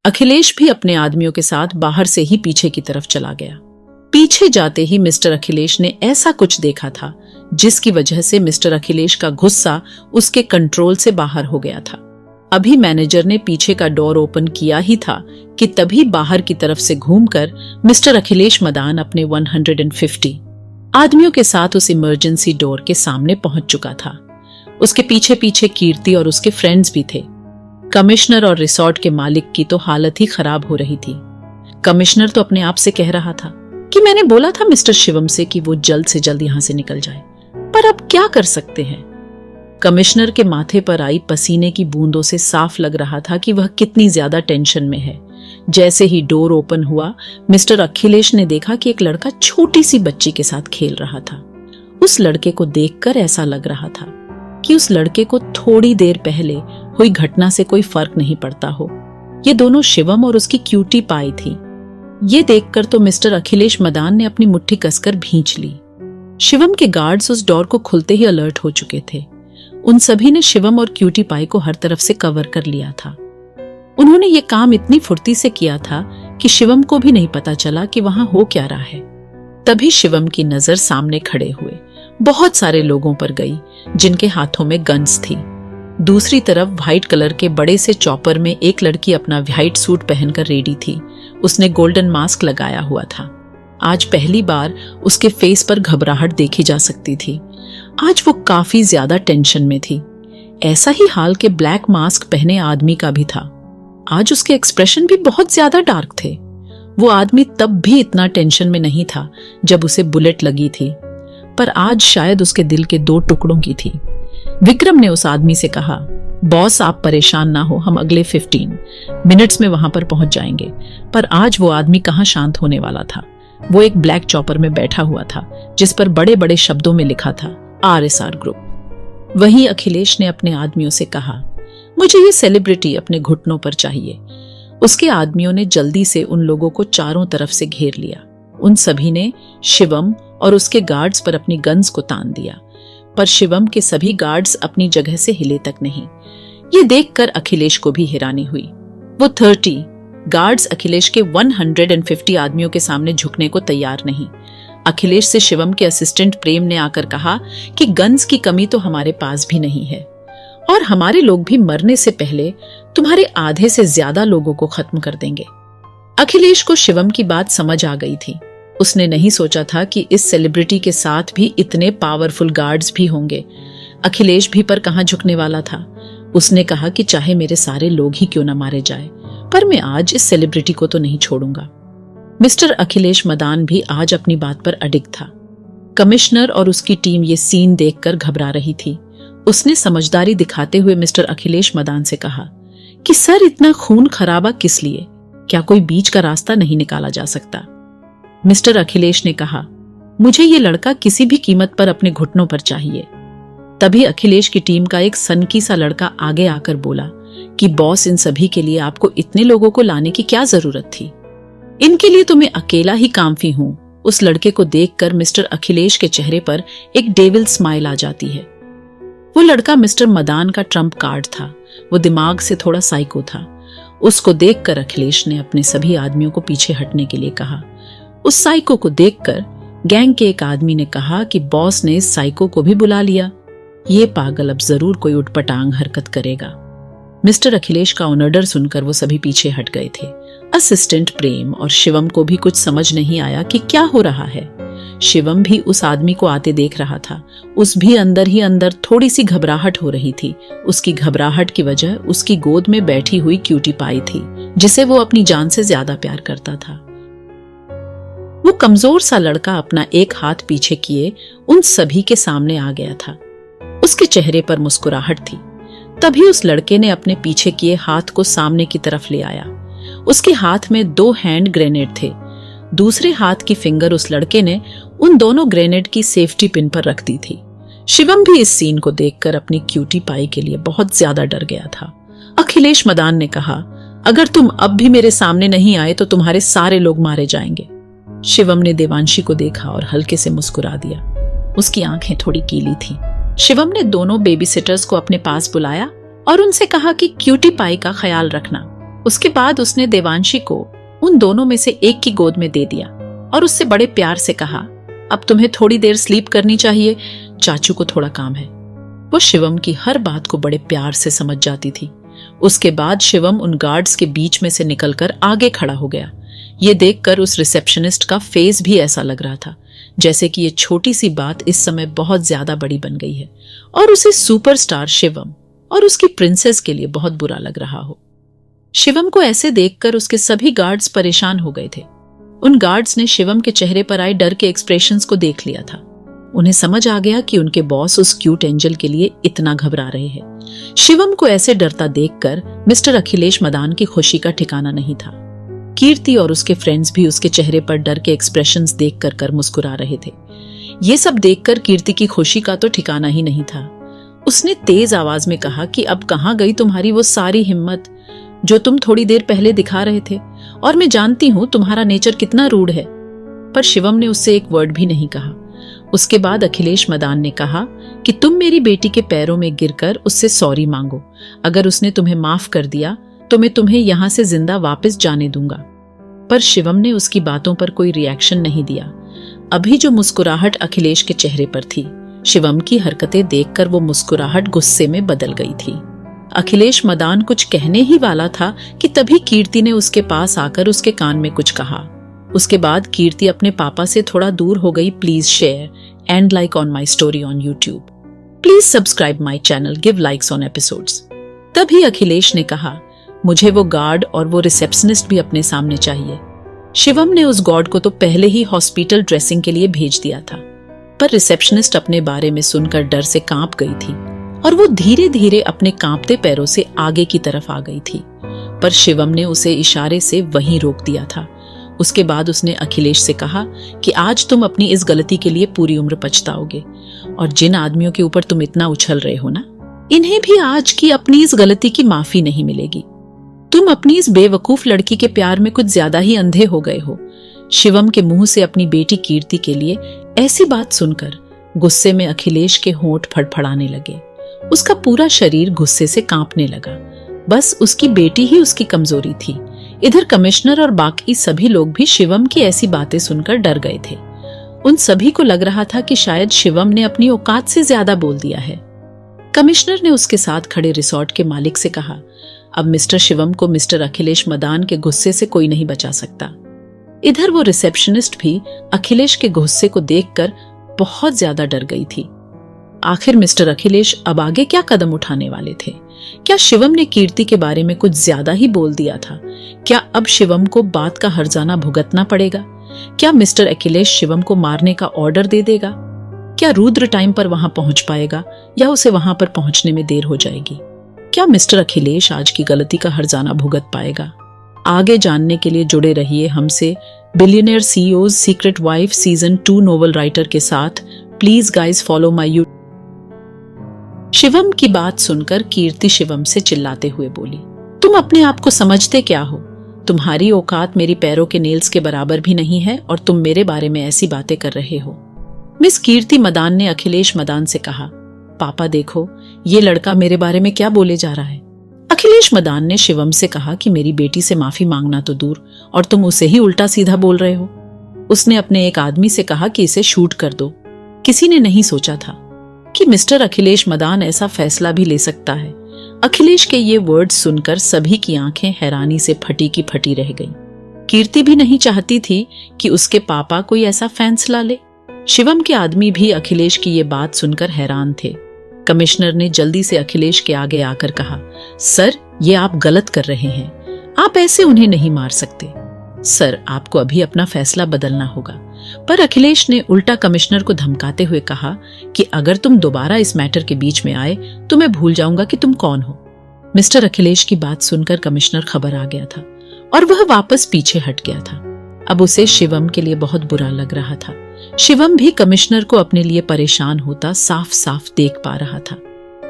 अखिलेश भी अपने आदमियों के साथ बाहर से ही पीछे की तरफ चला गया। पीछे जाते ही मिस्टर अखिलेश ने ऐसा कुछ देखा था जिसकी वजह से मिस्टर अखिलेश का गुस्सा उसके कंट्रोल से बाहर हो गया था। अभी मैनेजर ने पीछे का डोर ओपन किया ही था कि तभी बाहर की तरफ से घूमकर मिस्टर अखिलेश मदान अपने 150 आदमियों के साथ उस इमरजेंसी डोर के सामने पहुंच चुका था। उसके पीछे पीछे कीर्ति और उसके फ्रेंड्स भी थे। कमिश्नर और रिसोर्ट के मालिक की तो हालत ही खराब हो रही थी। कमिश्नर तो अपने आप से कह रहा था कि मैंने बोला था मिस्टर शिवम से कि वो जल्द से जल्द यहां से निकल जाए, पर अब क्या कर सकते हैं। कमिश्नर के माथे पर आई पसीने की बूंदों से साफ लग रहा था कि वह कितनी ज्यादा टेंशन में है। जैसे ही डोर ओपन हुआ, मिस्टर अखिलेश ने देखा कि एक लड़का छोटी सी बच्ची के साथ खेल रहा था। उस लड़के को देखकर ऐसा लग रहा था कि उस लड़के को थोड़ी देर पहले हुई घटना से कोई फर्क नहीं पड़ता हो। ये दोनों शिवम और उसकी क्यूटी पाई थी। ये देखकर तो मिस्टर अखिलेश मदान ने अपनी मुट्ठी कसकर भींच ली। शिवम के गार्ड्स उस डोर को खुलते ही अलर्ट हो चुके थे। उन सभी ने शिवम और क्यूटी पाई को हर तरफ से कवर कर लिया था। उन्होंने ये काम इतनी फुर्ती से किया था कि शिवम को भी नहीं पता चला कि वहां हो क्या रहा है। तभी शिवम की नजर सामने खड़े हुए बहुत सारे लोगों पर गई जिनके हाथों में गन्स थी। दूसरी तरफ व्हाइट कलर के बड़े से चॉपर में एक लड़की अपना व्हाइट सूट पहनकर रेडी थी। उसने गोल्डन मास्क लगाया हुआ था। आज पहली बार उसके फेस पर घबराहट देखी जा सकती थी। आज वो काफी ज्यादा टेंशन में थी। ऐसा ही हाल के ब्लैक मास्क पहने आदमी का भी था। आज उसके एक्सप्रेशन भी बहुत ज्यादा डार्क थे। वो आदमी तब भी इतना टेंशन में नहीं था जब उसे बुलेट लगी थी, पर आज शायद उसके दिल के 2 टुकड़ों की थी। विक्रम ने उस आदमी से कहा, बॉस आप परेशान ना हो, हम अगले 15 मिनट्स में वहां पर पहुंच जाएंगे। पर आज वो आदमी कहां शांत होने वाला था। वो एक ब्लैक चॉपर में बैठा हुआ था जिस पर बड़े बड़े शब्दों में लिखा था RSR ग्रुप। वहीं अखिलेश ने अपने आदमियों से कहा, मुझे ये सेलिब्रिटी अपने घुटनों पर चाहिए। उसके आदमियों ने जल्दी से उन लोगों को चारों तरफ से घेर लिया। उन सभी ने शिवम और उसके गार्ड्स पर अपनी गन्स को तान दिया, पर शिवम के सभी गार्ड्स अपनी जगह से हिले तक नहीं। ये देखकर अखिलेश को भी हैरानी हुई। वो 30 गार्ड्स अखिलेश के 150 आदमियों के सामने झुकने को तैयार नहीं। अखिलेश से शिवम के असिस्टेंट प्रेम ने आकर कहा कि गन्स की कमी तो हमारे पास भी नहीं है और हमारे लोग भी मरने से पहले तुम्हारे आधे से ज्यादा लोगों को खत्म कर देंगे। अखिलेश को शिवम की बात समझ आ गई थी। उसने नहीं सोचा था कि इस सेलिब्रिटी के साथ भी इतने पावरफुल गार्ड्स भी होंगे। अखिलेश भी पर कहां झुकने वाला था। उसने कहा कि चाहे मेरे सारे लोग ही क्यों न मारे जाए, पर मैं आज इस सेलिब्रिटी को तो नहीं छोड़ूंगा। मिस्टर अखिलेश मदान भी आज अपनी बात पर अडिग था। कमिश्नर और उसकी टीम ये सीन देखकर घबरा रही थी। उसने समझदारी दिखाते हुए मिस्टर अखिलेश मदान से कहा कि सर इतना खून खराबा किस लिए? क्या कोई बीच का रास्ता नहीं निकाला जा सकता? मिस्टर अखिलेश ने कहा, मुझे ये लड़का किसी भी कीमत पर अपने घुटनों पर चाहिए। तभी अखिलेश की टीम का एक सनकी सा लड़का आगे आकर बोला कि बॉस, इन सभी के लिए आपको इतने लोगों को लाने की क्या जरूरत थी? इनके लिए तो मैं अकेला ही काफी हूं। उस लड़के को देखकर मिस्टर अखिलेश के चेहरे पर एक डेविल स्माइल आ जाती है। वो लड़का मिस्टर मदान का ट्रम्प कार्ड था। वो दिमाग से थोड़ा साइको था। उसको देखकर अखिलेश ने अपने सभी आदमियों को पीछे हटने के लिए कहा। उस साइको को देखकर गैंग के एक आदमी ने कहा कि बॉस ने इस साइको को भी बुला लिया। ये पागल अब जरूर कोई उटपटांग हरकत करेगा। मिस्टर अखिलेश का ऑर्डर सुनकर वो सभी पीछे हट गए थे। असिस्टेंट प्रेम और शिवम को भी कुछ समझ नहीं आया कि क्या हो रहा है। शिवम भी उस आदमी को आते देख रहा था। उस भी अंदर ही अंदर थोड़ी सी घबराहट हो रही थी। उसकी घबराहट की वजह उसकी गोद में बैठी हुई क्यूटी पाई थी, जिसे वो अपनी जान से ज्यादा प्यार करता था। वो कमजोर सा लड़का अपना एक हाथ पीछे किए उन सभी के सामने आ गया था। उसके चेहरे पर मुस्कुराहट थी। तभी उस लड़के ने अपने पीछे किए हाथ को सामने की तरफ ले आया। उसके हाथ में 2 हैंड ग्रेनेड थे। दूसरे हाथ की फिंगर उस लड़के ने उन दोनों ग्रेनेड की सेफ्टी पिन पर रख दी थी। शिवम भी इस सीन को देखकर अपनी क्यूटी पाई के लिए बहुत ज्यादा डर गया था। अखिलेश मदान ने कहा, अगर तुम अब भी मेरे सामने नहीं आए तो तुम्हारे सारे लोग मारे जाएंगे। शिवम ने देवांशी को देखा और हल्के से मुस्कुरा दिया। उसकी आंखें थोड़ी कीली थी। शिवम ने दोनों बेबी सिटर्स को अपने पास बुलाया और उनसे कहा कि क्यूटी पाई का ख्याल रखना। उसके बाद उसने देवांशी को उन दोनों में से एक की गोद में दे दिया और उससे बड़े प्यार से कहा, अब तुम्हें थोड़ी देर स्लीप करनी चाहिए, चाचू को थोड़ा काम है। वो शिवम की हर बात को बड़े प्यार से समझ जाती थी। उसके बाद शिवम उन गार्ड्स के बीच में से निकलकर आगे खड़ा हो गया। ये देखकर उस रिसेप्शनिस्ट का फेस भी ऐसा लग रहा था जैसे कि ये छोटी सी बात इस समय बहुत ज्यादा बड़ी बन गई है और उसे सुपरस्टार शिवम और उसकी प्रिंसेस के लिए बहुत बुरा लग रहा हो। शिवम को ऐसे देखकर उसके सभी गार्ड्स परेशान हो गए थे। उन गार्ड्स ने शिवम के चेहरे पर आए डर के एक्सप्रेशंस को देख लिया था। उन्हें समझ आ गया कि उनके बॉस उस क्यूट एंजल के लिए इतना घबरा रहे हैं। शिवम को ऐसे डरता देखकर मिस्टर अखिलेश मदान की खुशी का ठिकाना नहीं था। कीर्ति और उसके फ्रेंड्स भी उसके चेहरे पर डर के एक्सप्रेशंस देखकर कर मुस्कुरा रहे थे। ये सब देखकर कीर्ति की खुशी का तो ठिकाना ही नहीं था। उसने तेज आवाज में कहा कि अब कहां गई तुम्हारी वो सारी हिम्मत जो तुम थोड़ी देर पहले दिखा रहे थे, और मैं जानती हूं तुम्हारा नेचर कितना रूड है। पर शिवम ने उससे एक वर्ड भी नहीं कहा। उसके बाद अखिलेश मदान ने कहा कि तुम मेरी बेटी के पैरों में गिरकर उससे सॉरी मांगो। अगर उसने तुम्हें माफ कर दिया तो मैं तुम्हें यहां से जिंदा वापस जाने दूंगा। पर शिवम ने उसकी बातों पर कोई रिएक्शन नहीं दिया। अभी जो मुस्कुराहट अखिलेश के चेहरे पर थी, शिवम की हरकतें देखकर वो मुस्कुराहट गुस्से में बदल गई थी। अखिलेश मदान कुछ कहने ही वाला था कि तभी कीर्ति ने उसके पास आकर उसके कान में कुछ कहा। उसके बाद कीर्ति अपने पापा से थोड़ा दूर हो गई। Please share and like on my story on YouTube. Please subscribe my channel, give likes on episodes. तभी अखिलेश ने कहा, मुझे वो गार्ड और वो रिसेप्शनिस्ट भी अपने सामने चाहिए। शिवम ने उस गार्ड को तो पहले ही हॉस्पिटल ड्रेसिंग के लिए भेज दिया था, पर रिसेप्शनिस्ट अपने बारे में सुनकर डर से कांप गई थी और वो धीरे धीरे अपने कांपते पैरों से आगे की तरफ आ गई थी। पर शिवम ने उसे इशारे से वहीं रोक दिया था। उसके बाद उसने अखिलेश से कहा कि आज तुम अपनी इस गलती के लिए पूरी उम्र पछताओगे, और जिन आदमियों के ऊपर तुम इतना उछल रहे हो ना, इन्हें भी आज की अपनी इस गलती की माफी नहीं मिलेगी। तुम अपनी इस बेवकूफ लड़की के प्यार में कुछ ज्यादा ही अंधे हो गए हो। शिवम के मुंह से अपनी बेटी कीर्ति के लिए ऐसी बात सुनकर गुस्से में अखिलेश के होंठ फड़फड़ाने लगे। उसका पूरा शरीर गुस्से से कांपने लगा। बस उसकी बेटी ही उसकी कमजोरी थी। इधर कमिश्नर और बाकी सभी लोग भी शिवम की ऐसी बातें सुनकर डर गए थे। उन सभी को लग रहा था कि शायद शिवम ने अपनी औकात से ज्यादा बोल दिया है। कमिश्नर ने उसके साथ खड़े रिसोर्ट के मालिक से कहा, अब मिस्टर शिवम को मिस्टर अखिलेश मदान के गुस्से से कोई नहीं बचा सकता। इधर वो रिसेप्शनिस्ट भी अखिलेश के गुस्से को देखकर बहुत ज्यादा डर गई थी। आखिर मिस्टर अखिलेश अब आगे क्या कदम उठाने वाले थे? क्या शिवम ने कीर्ति के बारे में कुछ ज्यादा ही बोल दिया था? क्या अब शिवम को बात का हर्जाना भुगतना पड़ेगा? क्या मिस्टर अखिलेश शिवम को मारने का ऑर्डर दे देगा? क्या रुद्र टाइम पर वहां पहुंच पाएगा या उसे वहां पर पहुंचने में देर हो जाएगी? क्या मिस्टर अखिलेश आज की गलती का हर्जाना भुगत पाएगा? आगे जानने के लिए जुड़े रहिए हमसे billionaire CEOs secret wife season 2 novel writer के साथ। Please guys follow my YouTube. Shivam की बात सुनकर कीर्ति शिवम से चिल्लाते हुए बोली, तुम अपने आप को समझते क्या हो? तुम्हारी औकात मेरी पैरों के नेल्स के बराबर भी नहीं है और तुम मेरे बारे में ऐसी बातें कर रहे हो। मिस कीर्ति मदान ने अखिलेश मदान से कहा, पापा देखो ये लड़का मेरे बारे में क्या बोले जा रहा है। अखिलेश मदान ने शिवम से कहा कि मेरी बेटी से माफी मांगना तो दूर और तुम उसे ही उल्टा सीधा बोल रहे हो। उसने अपने एक आदमी से कहा कि इसे शूट कर दो। किसी ने नहीं सोचा था कि मिस्टर अखिलेश मदान ऐसा फैसला भी ले सकता है। अखिलेश के ये वर्ड्स सुनकर सभी की आंखें हैरानी से फटी की फटी रह गईं। कीर्ति भी नहीं चाहती थी कि उसके पापा कोई ऐसा फैसला ले। शिवम के आदमी भी अखिलेश की ये बात सुनकर हैरान थे। कमिश्नर ने जल्दी से अखिलेश के आगे आकर कहा, सर ये आप गलत कर रहे हैं, आप ऐसे उन्हें नहीं मार सकते। सर आपको अभी अपना फैसला बदलना होगा। पर अखिलेश ने उल्टा कमिश्नर को धमकाते हुए कहा कि अगर तुम दोबारा इस मैटर के बीच में आए तो मैं भूल जाऊंगा कि तुम कौन हो। मिस्टर अखिलेश की बात सुनकर कमिश्नर खबर आ गया था और वह वापस पीछे हट गया था। अब उसे शिवम के लिए बहुत बुरा लग रहा था। शिवम भी कमिश्नर को अपने लिए परेशान होता साफ साफ देख पा रहा था।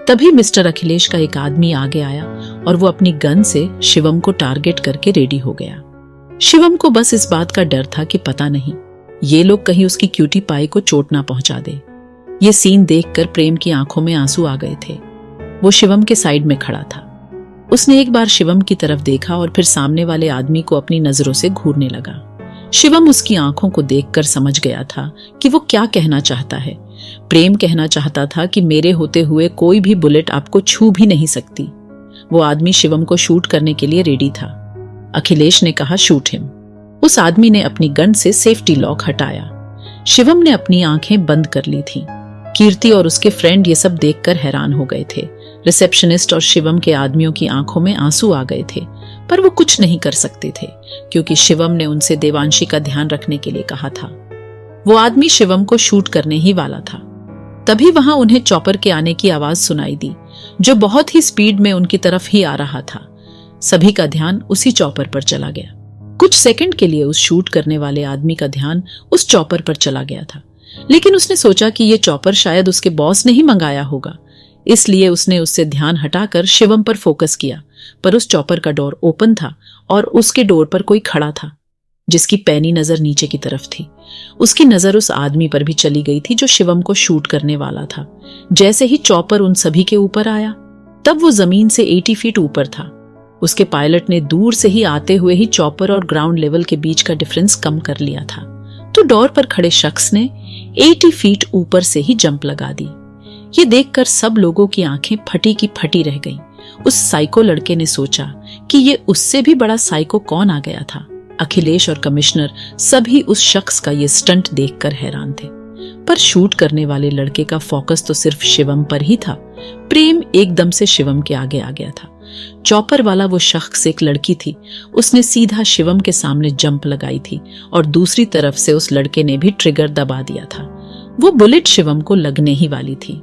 तभी मिस्टर अखिलेश का एक आदमी आगे आया और वो अपनी गन से शिवम को टारगेट करके रेडी हो गया। शिवम को बस इस बात का डर था कि पता नहीं ये लोग कहीं उसकी क्यूटी पाई को चोट ना पहुंचा दे। ये सीन देखकर प्रेम की आंखों में आंसू आ गए थे। वो शिवम के साइड में खड़ा था। उसने एक बार शिवम की तरफ देखा और फिर सामने वाले आदमी को अपनी नजरों से घूरने लगा। शिवम उसकी आंखों को देखकर समझ गया था कि वो क्या कहना चाहता है। प्रेम कहना चाहता था कि मेरे होते हुए कोई भी बुलेट आपको छू भी नहीं सकती। वो आदमी शिवम को शूट करने के लिए रेडी था। अखिलेश ने कहा, शूट हिम। उस आदमी ने अपनी गन से सेफ्टी लॉक हटाया। शिवम ने अपनी आंखें बंद कर ली थीं। कीर्ति और उसके फ्रेंड ये सब देखकर हैरान हो गए थे। रिसेप्शनिस्ट और शिवम के आदमियों की आंखों में आंसू आ गए थे, पर वो कुछ नहीं कर सकते थे क्योंकि शिवम ने उनसे देवांशी का ध्यान रखने के लिए कहा था। वो आदमी शिवम को शूट करने ही वाला था। तभी वहां उन्हें चॉपर के आने की आवाज सुनाई दी, जो बहुत ही स्पीड में उनकी तरफ ही आ रहा था। सभी का ध्यान उसी चॉपर पर चला गया। कुछ सेकंड के लिए उस शूट करने वाले आदमी का ध्यान उस चॉपर पर चला गया था, लेकिन उसने सोचा कि ये चॉपर शायद उसके बॉस ने ही मंगाया होगा, इसलिए उसने उससे ध्यान हटाकर शिवम पर फोकस किया। पर उस चॉपर का डोर ओपन था और उसके डोर पर कोई खड़ा था जिसकी पैनी नजर नीचे की तरफ थी। उसकी नजर उस आदमी पर भी चली गई थी जो शिवम को शूट करने वाला था। जैसे ही चॉपर उन सभी के ऊपर आया, तब वो जमीन से 80 फीट ऊपर था। उसके पायलट ने दूर से ही आते हुए ही चॉपर और ग्राउंड लेवल के बीच का डिफरेंस कम कर लिया था, तो डोर पर खड़े शख्स ने 80 फीट ऊपर से ही जंप लगा दी। ये देखकर सब लोगों की आंखें फटी की फटी रह गईं। उस साइको लड़के ने सोचा कि ये उससे भी बड़ा साइको कौन आ गया था। अखिलेश और कमिश्नर सभी उस शख्स का ये स्टंट देखकर हैरान थे, पर शूट करने वाले लड़के का फोकस तो सिर्फ शिवम पर ही था। प्रेम एकदम से शिवम के आगे आ गया था। चॉपर वाला वो शख्स एक लड़की थी। उसने सीधा शिवम के सामने जंप लगाई थी और दूसरी तरफ से उस लड़के ने भी ट्रिगर दबा दिया था। वो बुलेट शिवम को लगने ही वाली थी।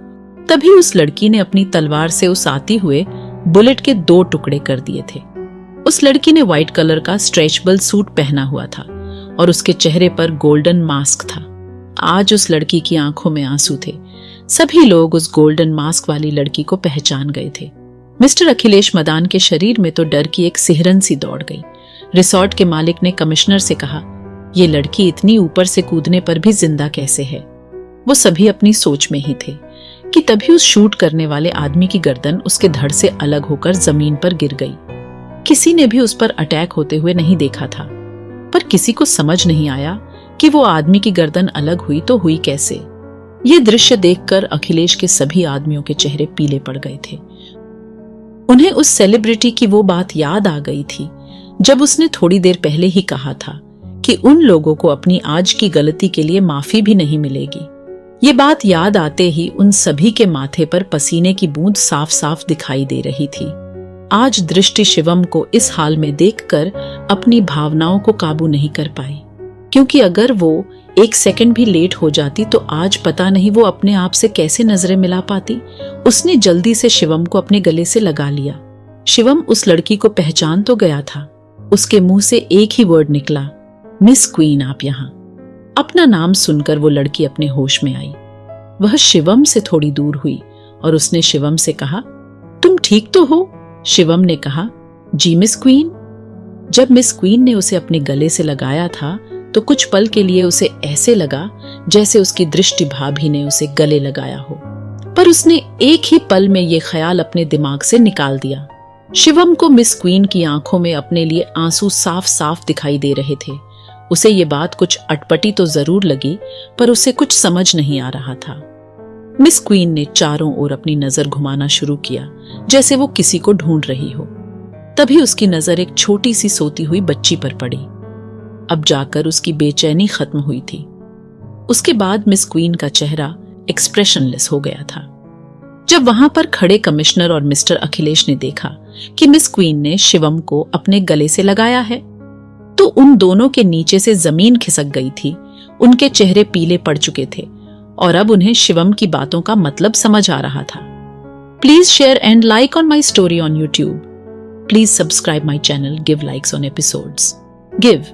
तभी उस लड़की ने अपनी तलवार से उस आती हुए बुलेट के 2 टुकड़े कर दिए थे। उस लड़की ने व्हाइट कलर का स्ट्रेचेबल सूट पहना हुआ था और उसके चेहरे पर गोल्डन मास्क था। आज उस लड़की की आंखों में आंसू थे। सभी लोग उस गोल्डन मास्क वाली लड़की को पहचान गए थे। मिस्टर अखिलेश मदान के शरीर में तो डर की एक सिहरन सी दौड़ गई। रिसोर्ट के मालिक ने कमिश्नर से कहा, ये लड़की इतनी ऊपर से कूदने पर भी जिंदा कैसे है? वो सभी अपनी सोच में ही थे कि तभी उस शूट करने वाले आदमी की गर्दन उसके धड़ से अलग होकर जमीन पर गिर गई। किसी ने भी उस पर अटैक होते हुए नहीं देखा था, पर किसी को समझ नहीं आया कि वो आदमी की गर्दन अलग हुई तो हुई कैसे। ये दृश्य देखकर अखिलेश के सभी आदमियों के चेहरे पीले पड़ गए थे। उन्हें उस सेलिब्रिटी की वो बात याद आ गई थी जब उसने थोड़ी देर पहले ही कहा था कि उन लोगों को अपनी आज की गलती के लिए माफी भी नहीं मिलेगी। ये बात याद आते ही उन सभी के माथे पर पसीने की बूंद साफ साफ दिखाई दे रही थी। आज दृष्टि शिवम को इस हाल में देखकर अपनी भावनाओं को काबू नहीं कर पाई, क्योंकि अगर वो 1 सेकंड भी लेट हो जाती तो आज पता नहीं वो अपने आप से कैसे नजरें मिला पाती। उसने जल्दी से शिवम को अपने गले से लगा लिया। शिवम उस लड़की को पहचान तो गया था। उसके मुंह से एक ही वर्ड निकला, मिस क्वीन आप यहाँ। अपना नाम सुनकर वो लड़की अपने होश में आई। वह शिवम से थोड़ी दूर हुई और उसने शिवम से कहा, तुम ठीक तो हो? शिवम ने कहा, जी मिस क्वीन। जब मिस क्वीन ने उसे अपने गले से लगाया था तो कुछ पल के लिए उसे ऐसे लगा जैसे उसकी दृष्टि भाभी ने उसे गले लगाया हो, पर उसने एक ही पल में ये ख्याल अपने दिमाग से निकाल दिया। शिवम को मिस क्वीन की आंखों में अपने लिए आंसू साफ साफ दिखाई दे रहे थे। उसे ये बात कुछ अटपटी तो जरूर लगी, पर उसे कुछ समझ नहीं आ रहा था। मिस क्वीन ने चारों ओर अपनी नजर घुमाना शुरू किया जैसे वो किसी को ढूंढ रही हो। तभी उसकी नजर एक छोटी सी सोती हुई बच्ची पर पड़ी। अब जाकर उसकी बेचैनी खत्म हुई थी। उसके बाद मिस क्वीन का चेहरा एक्सप्रेशनलेस हो गया था। जब वहां पर खड़े कमिश्नर और मिस्टर अखिलेश ने देखा कि मिस क्वीन ने शिवम को अपने गले से लगाया है, तो उन दोनों के नीचे से जमीन खिसक गई थी। उनके चेहरे पीले पड़ चुके थे और अब उन्हें शिवम की बातों का मतलब समझ आ रहा था। Please share and like on my story on YouTube. Please subscribe my channel, give likes on episodes. Give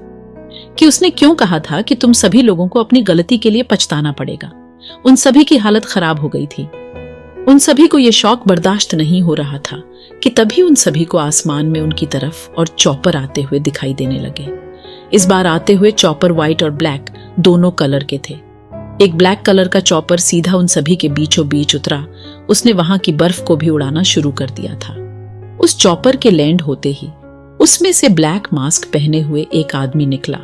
कि उसने क्यों कहा था कि तुम सभी लोगों को अपनी गलती के लिए पछताना पड़ेगा। उन सभी की हालत खराब हो गई थी। उन सभी को यह शौक बर्दाश्त नहीं हो रहा था कि तभी उन सभी को आसमान में उनकी तरफ और चॉपर आते हुए दिखाई देने लगे। इस बार आते हुए चॉपर व्हाइट और ब्लैक दोनों कलर के थे। एक ब्लैक कलर का चॉपर सीधा उन सभी के बीचों बीच उतरा। उसने वहां की बर्फ को भी उड़ाना शुरू कर दिया था। उस चॉपर के लैंड होते ही उसमें से ब्लैक मास्क पहने हुए एक आदमी निकला।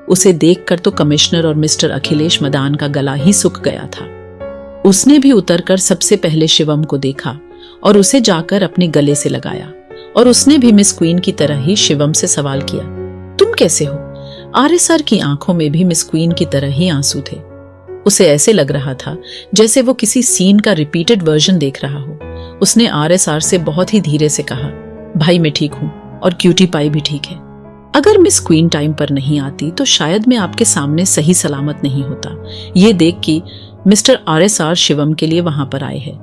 उसे देखकर तो कमिश्नर और मिस्टर अखिलेश मदान का गला ही सूख गया था। उसने भी उतरकर सबसे पहले शिवम को देखा और उसे जाकर अपने गले से लगाया और उसने भी मिस क्वीन की तरह ही शिवम से सवाल किया, तुम कैसे हो? आर्य सर की आंखों में भी मिस क्वीन की तरह ही आंसू थे। उसे ऐसे लग रहा था जैसे वो किसी सीन का रिपीटेड वर्जन देख रहा हो। उसने आर्य सर से बहुत ही धीरे से कहा, भाई मैं ठीक हूं और क्यूटी पाई भी ठीक है। अगर मिस क्वीन टाइम पर नहीं आती तो शायद मैं आपके सामने सही सलामत नहीं होता। ये देख कि मिस्टर आर्य सर शिवम के लिए वहां पर आए हैं।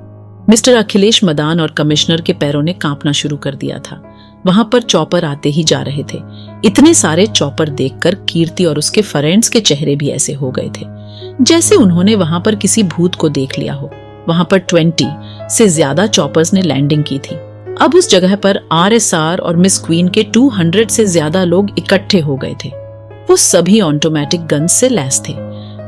मिस्टर अखिलेश मदान और कमिश्नर के पैरों ने कांपना शुरू कर दिया था। वहां पर चॉपर आते ही जा रहे थे। इतने सारे चॉपर देखकर कीर्ति और उसके फ्रेंड्स के चेहरे भी ऐसे हो गए थे जैसे उन्होंने वहां पर किसी भूत को देख लिया हो। वहां पर 20 से ज्यादा चॉपर्स ने लैंडिंग की थी। अब उस जगह पर RSR और मिस क्वीन के 200 से ज्यादा लोग इकट्ठे हो गए थे। वो सभी ऑटोमेटिक गन्स से लैस थे।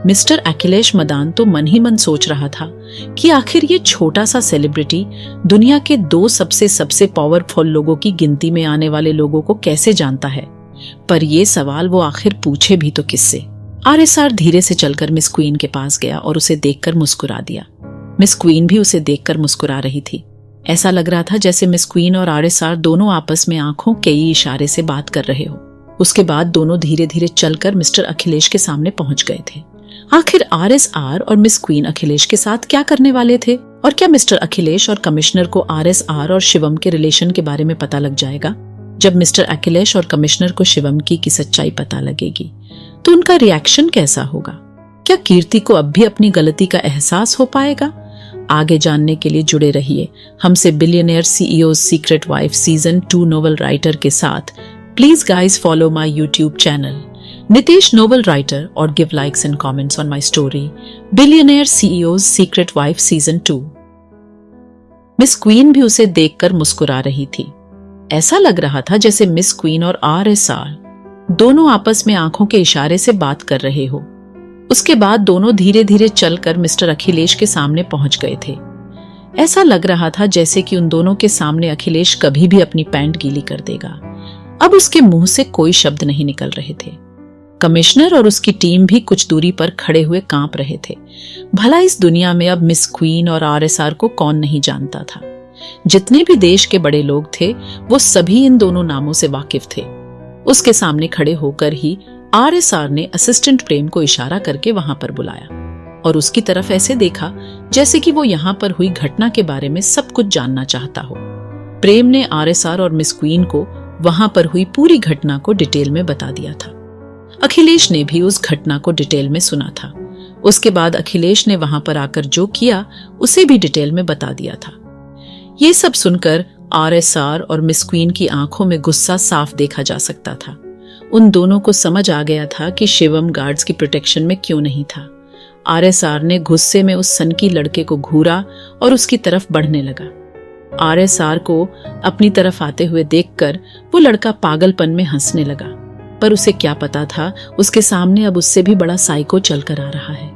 मिस्टर अखिलेश मदान तो मन ही मन सोच रहा था कि आखिर ये छोटा सा सेलिब्रिटी दुनिया के 2 सबसे पावरफुल लोगों की गिनती में आने वाले लोगों को कैसे जानता है। पर ये सवाल वो आखिर पूछे भी तो किससे। RSR धीरे से चलकर मिस क्वीन के पास गया और उसे देखकर मुस्कुरा दिया। मिस क्वीन भी उसे देखकर मुस्कुरा रही थी। ऐसा लग रहा था जैसे मिस क्वीन और RSR दोनों आपस में आंखों के इशारे से बात कर रहे हो। उसके बाद दोनों धीरे धीरे चलकर मिस्टर अखिलेश के सामने पहुंच गए थे। आखिर RSR और मिस क्वीन अखिलेश के साथ क्या करने वाले थे और क्या मिस्टर अखिलेश और कमिश्नर को RSR और शिवम के रिलेशन के बारे में पता लग जाएगा? जब मिस्टर अखिलेश और कमिश्नर को शिवम की सच्चाई पता लगेगी तो उनका रिएक्शन कैसा होगा? क्या कीर्ति को अब भी अपनी गलती का एहसास हो पाएगा? आगे जानने के लिए जुड़े रहिए हमसे billionaire CEO secret wife season 2 novel writer के साथ। Please guys follow my YouTube channel Nitesh novel writer और give likes and comments on my story billionaire CEO secret wife season 2। Miss queen भी उसे देखकर मुस्कुरा रही थी। ऐसा लग रहा था जैसे मिस क्वीन और RSR दोनों आपस में आंखों के इशारे से बात कर रहे हो। उसके बाद दोनों धीरे धीरे चलकर मिस्टर अखिलेश के सामने पहुंच गए थे। ऐसा लग रहा था जैसे कि उन दोनों के सामने अखिलेश कभी भी अपनी पैंट गीली कर देगा। अब उसके मुंह से कोई शब्द नहीं निकल रहे थे। कमिश्नर और उसकी टीम भी कुछ दूरी पर खड़े हुए कांप रहे थे। भला इस दुनिया में अब मिस क्वीन और RSR को कौन नहीं जानता था। जितने भी देश के बड़े लोग थे वो सभी इन दोनों नामों से वाकिफ थे। उसके सामने खड़े होकर ही RSR ने असिस्टेंट प्रेम को इशारा करके वहां पर बुलाया और उसकी तरफ ऐसे देखा जैसे कि वो यहाँ पर हुई घटना के बारे में सब कुछ जानना चाहता हो। प्रेम ने RSR और मिस क्वीन को वहां पर हुई पूरी घटना को डिटेल में बता दिया था। अखिलेश ने भी उस घटना को डिटेल में सुना था। उसके बाद अखिलेश ने वहां पर आकर जो किया उसे भी डिटेल में बता दिया था। ये सब सुनकर RSR और मिस क्वीन की आंखों में गुस्सा साफ देखा जा सकता था। उन दोनों को समझ आ गया था कि शिवम गार्ड्स की प्रोटेक्शन में क्यों नहीं था। RSR ने गुस्से में उस सनकी लड़के को घूरा और उसकी तरफ बढ़ने लगा। RSR को अपनी तरफ आते हुए देखकर वो लड़का पागलपन में हंसने लगा, पर उसे क्या पता था उसके सामने अब उससे भी बड़ा साइको चलकर आ रहा है,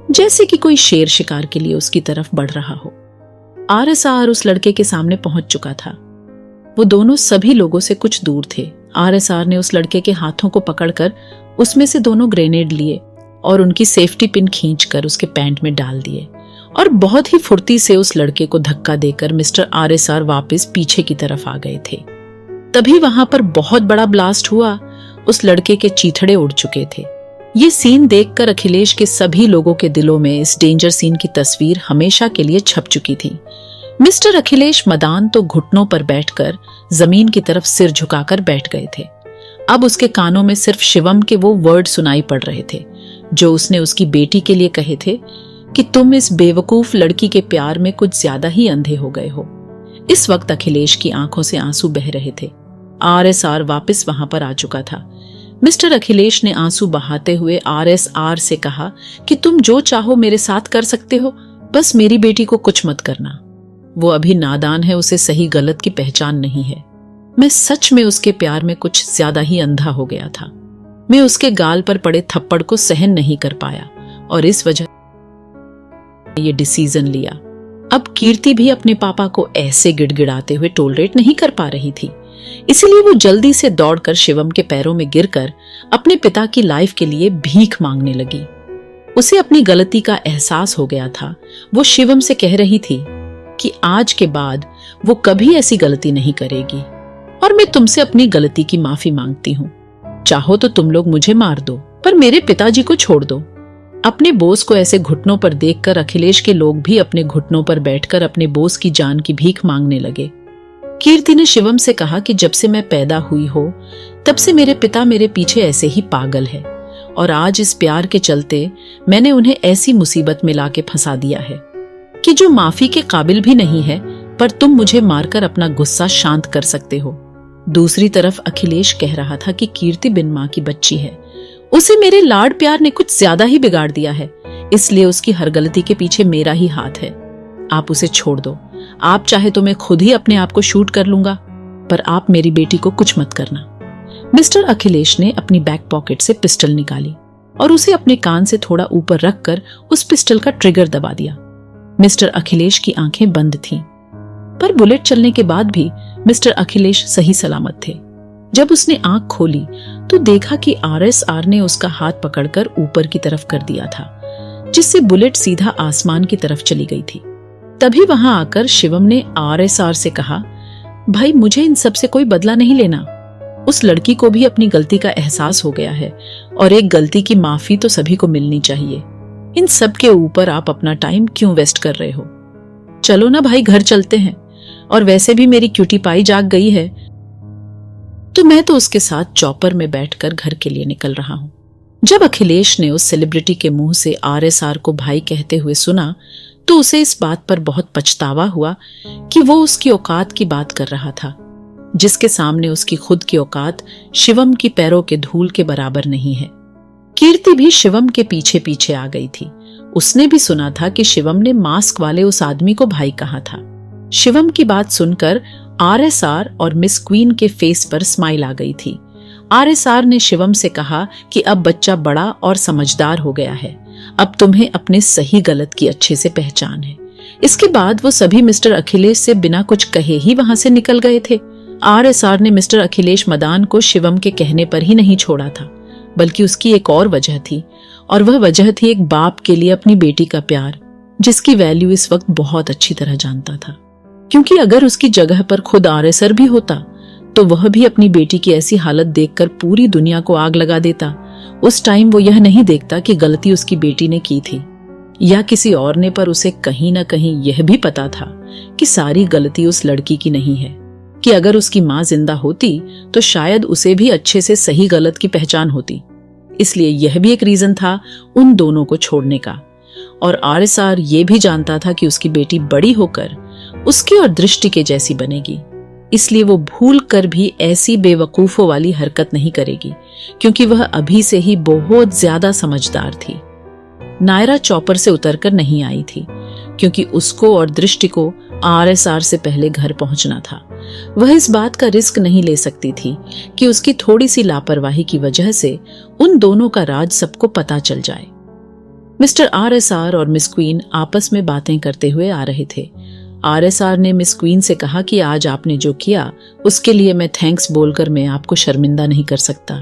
जैसे कि कोई शेर शिकार के लिए उसकी तरफ बढ़ रहा हो। RSR उस लड़के के सामने पहुंच चुका था। वो दोनों सभी लोगों से कुछ दूर थे। RSR ने उस लड़के के हाथों को पकड़कर उसमें से दोनों ग्रेनेड लिए और उनकी सेफ्टी पिन खींचकर उसके पैंट में डाल दिए और बहुत ही फुर्ती से उस लड़के को धक्का देकर मिस्टर RSR वापस पीछे की तरफ आ गए थे। तभी वहां पर बहुत बड़ा ब्लास्ट हुआ। उस लड़के के चीथड़े उड़ चुके थे। ये सीन देखकर अखिलेश के सभी लोगों के दिलों में इस डेंजर सीन की तस्वीर हमेशा के लिए छप चुकी थी। मिस्टर अखिलेश मदान तो घुटनों पर बैठकर जमीन की तरफ सिर झुकाकर बैठ गए थे। अब उसके कानों में सिर्फ शिवम के वो वर्ड सुनाई पड़ रहे थे जो उसने उसकी बेटी के लिए कहे थे कि तुम इस बेवकूफ लड़की के प्यार में कुछ ज्यादा ही अंधे हो गए हो। इस वक्त अखिलेश की आंखों से आंसू बह रहे थे। RSR वापस वहां पर आ चुका था। मिस्टर अखिलेश ने आंसू बहाते हुए RSR से कहा कि तुम जो चाहो मेरे साथ कर सकते हो, बस मेरी बेटी को कुछ मत करना। वो अभी नादान है, उसे सही गलत की पहचान नहीं है। मैं सच में उसके प्यार में कुछ ज्यादा ही अंधा हो गया था। मैं उसके गाल पर पड़े थप्पड़ को सहन नहीं कर पाया और इस वजह ये डिसीजन लिया। अब कीर्ति भी अपने पापा को ऐसे गिड़गिड़ाते हुए टॉलरेट नहीं कर पा रही थी, इसलिए वो जल्दी से दौड़कर शिवम के पैरों में गिरकर अपने पिता की लाइफ के लिए भीख मांगने लगी। उसे अपनी गलती का एहसास हो गया था। वो शिवम से कह रही थी कि आज के बाद वो कभी ऐसी गलती नहीं करेगी और मैं तुमसे अपनी गलती की माफी मांगती हूँ। चाहो तो तुम लोग मुझे मार दो, पर मेरे पिताजी को छोड़ दो। अपने बोस को ऐसे घुटनों पर देखकर अखिलेश के लोग भी अपने घुटनों पर बैठकर अपने बोस की जान की भीख मांगने लगे। कीर्ति ने शिवम से कहा कि जब से मैं पैदा हुई हो तब से मेरे पिता मेरे पीछे ऐसे ही पागल है और आज इस प्यार के चलते मैंने उन्हें ऐसी मुसीबत में लाके फंसा दिया है कि जो माफी के काबिल भी नहीं है, पर तुम मुझे मारकर अपना गुस्सा शांत कर सकते हो। दूसरी तरफ अखिलेश कह रहा था कि कीर्ति बिन मां की बच्ची है, उसे मेरे लाड प्यार ने कुछ ज्यादा ही बिगाड़ दिया है, इसलिए उसकी हर गलती के पीछे मेरा ही हाथ है। आप उसे छोड़ दो। आप चाहे तो मैं खुद ही अपने आप को शूट कर लूंगा, पर आप मेरी बेटी को कुछ मत करना। मिस्टर अखिलेश ने अपनी बैक पॉकेट से पिस्टल निकाली और उसे अपने कान से थोड़ा ऊपर रखकर उस पिस्टल का ट्रिगर दबा दिया। मिस्टर अखिलेश की आंखें बंद थीं, पर बुलेट चलने के बाद भी मिस्टर अखिलेश सही सलामत थे। जब उसने आंख खोली तो देखा कि आरएसआर ने उसका हाथ पकड़कर ऊपर की तरफ कर दिया था, जिससे बुलेट सीधा आसमान की तरफ चली गई थी। तभी वहां आकर शिवम ने आरएसआर से कहा, भाई मुझे इन सब से कोई बदला नहीं लेना। उस लड़की को भी अपनी गलती का एहसास हो गया है और एक गलती की माफी तो सभी को मिलनी चाहिए। इन सब के ऊपर आप अपना टाइम क्यों वेस्ट कर रहे हो? चलो ना भाई, घर चलते हैं। और वैसे भी मेरी क्यूटी पाई जाग गई है, तो मैं तो उसके साथ चॉपर में बैठकर घर के लिए निकल रहा हूं। जब अखिलेश ने उस सेलिब्रिटी के मुंह से आरएसआर को भाई कहते हुए सुना तो उसे इस बात पर बहुत पछतावा हुआ कि वो उसकी औकात की बात कर रहा था, जिसके सामने उसकी खुद की औकात शिवम की पैरों के धूल के बराबर नहीं है। कीर्ति भी शिवम के पीछे पीछे आ गई थी। उसने भी सुना था कि शिवम ने मास्क वाले उस आदमी को भाई कहा था। शिवम की बात सुनकर आरएसआर और मिस क्वीन के फेस पर स्माइल आ गई थी। आरएसआर ने शिवम से कहा कि अब बच्चा बड़ा और समझदार हो गया है, अब तुम्हें अपने सही गलत की अच्छे से पहचान है। इसके बाद वो सभी मिस्टर अखिलेश से बिना कुछ कहे ही वहां से निकल गए थे। आरएसआर ने मिस्टर अखिलेश मदान को शिवम के कहने पर ही नहीं छोड़ा था, बल्कि उसकी एक और वजह थी, और वह वजह थी एक बाप के लिए अपनी बेटी का प्यार, जिसकी वैल्यू इस वक्त बहुत अच्छी तरह जानता था। क्योंकि अगर उसकी जगह पर खुद आरएसआर भी होता तो वह भी अपनी बेटी की ऐसी हालत देखकर पूरी दुनिया को आग लगा देता। उस टाइम वो यह नहीं देखता कि गलती उसकी बेटी ने की थी या किसी और ने, पर उसे कहीं ना कहीं यह भी पता था कि सारी गलती उस लड़की की नहीं है, कि अगर उसकी माँ जिंदा होती तो शायद उसे भी अच्छे से सही गलत की पहचान होती। इसलिए यह भी एक रीजन था उन दोनों को छोड़ने का। और आरएसआर ये भी जानता था कि उसकी बेटी बड़ी होकर उसकी और दृष्टि के जैसी बनेगी, इसलिए वो भूल कर भी ऐसी बेवकूफों वाली हरकत नहीं करेगी, क्योंकि वह अभी से ही बहुत ज्यादा समझदार थी। नायरा चॉपर से उतरकर नहीं आई थी, क्योंकि उसको और दृष्टि को आरएसआर से पहले घर पहुंचना था। वह इस बात का रिस्क नहीं ले सकती थी कि उसकी थोड़ी सी लापरवाही की वजह से उन दोनों का राज सबको पता चल जाए। मिस्टर आरएसआर और मिस क्वीन आपस में बातें करते हुए आ रहे थे। आरएसआर ने मिस क्वीन से कहा कि आज आपने जो किया उसके लिए मैं थैंक्स बोलकर मैं आपको शर्मिंदा नहीं कर सकता।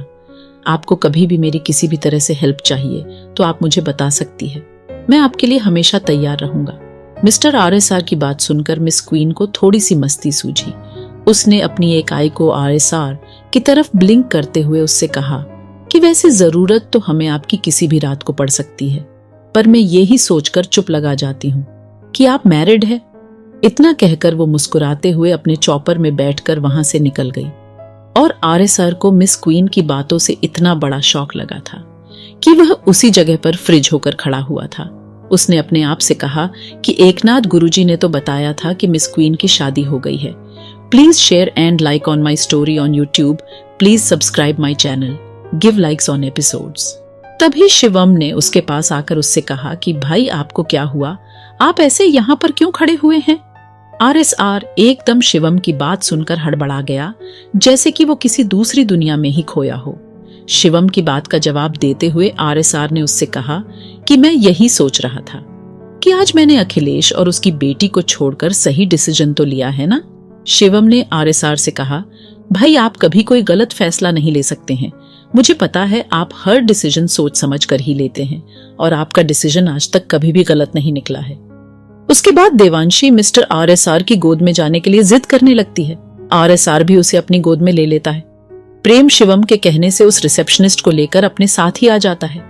आपको कभी भी मेरी किसी भी तरह से हेल्प चाहिए तो आप मुझे बता सकती है, मैं आपके लिए हमेशा तैयार रहूंगा। मिस्टर आरएसआर की बात सुनकर मिस क्वीन को थोड़ी सी मस्ती सूझी। उसने अपनी एक आई को आरएसआर की तरफ ब्लिंक करते हुए उससे कहा कि वैसे जरूरत तो हमें आपकी किसी भी रात को पड़ सकती है, पर मैं यही सोचकर चुप लगा जाती हूँ कि आप मैरिड है। इतना कहकर वो मुस्कुराते हुए अपने चॉपर में बैठकर वहां से निकल गई। और आरएसआर को मिस क्वीन की बातों से इतना बड़ा शौक लगा था कि वह उसी जगह पर फ्रिज होकर खड़ा हुआ था। उसने अपने आप से कहा कि एकनाथ गुरुजी ने तो बताया था कि मिस क्वीन की शादी हो गई है। Please share and like on my story on YouTube. Please subscribe my channel. Give likes on episodes. तभी शिवम ने उसके पास आकर उससे कहा कि भाई आपको क्या हुआ, आप ऐसे यहाँ पर क्यों खड़े हुए हैं? आरएसआर एकदम शिवम की बात सुनकर हड़बड़ा गया, जैसे कि वो किसी दूसरी दुनिया में ही खोया हो। शिवम की बात का जवाब देते हुए आरएसआर ने उससे कहा कि मैं यही सोच रहा था क्योंकि आज मैंने अखिलेश और उसकी बेटी को छोड़कर सही डिसीजन तो लिया है ना। शिवम ने आरएसआर से कहा, भाई आप कभी कोई गलत फैसला नहीं ले सकते हैं। मुझे पता है आप हर डिसीजन सोच समझ कर ही लेते हैं और आपका डिसीजन आज तक कभी भी गलत नहीं निकला है। उसके बाद देवांशी मिस्टर आरएसआर की गोद में जाने के लिए जिद करने लगती है। आरएसआर भी उसे अपनी गोद में ले लेता है। प्रेम शिवम के कहने से उस रिसेप्शनिस्ट को लेकर अपने साथ ही आ जाता है,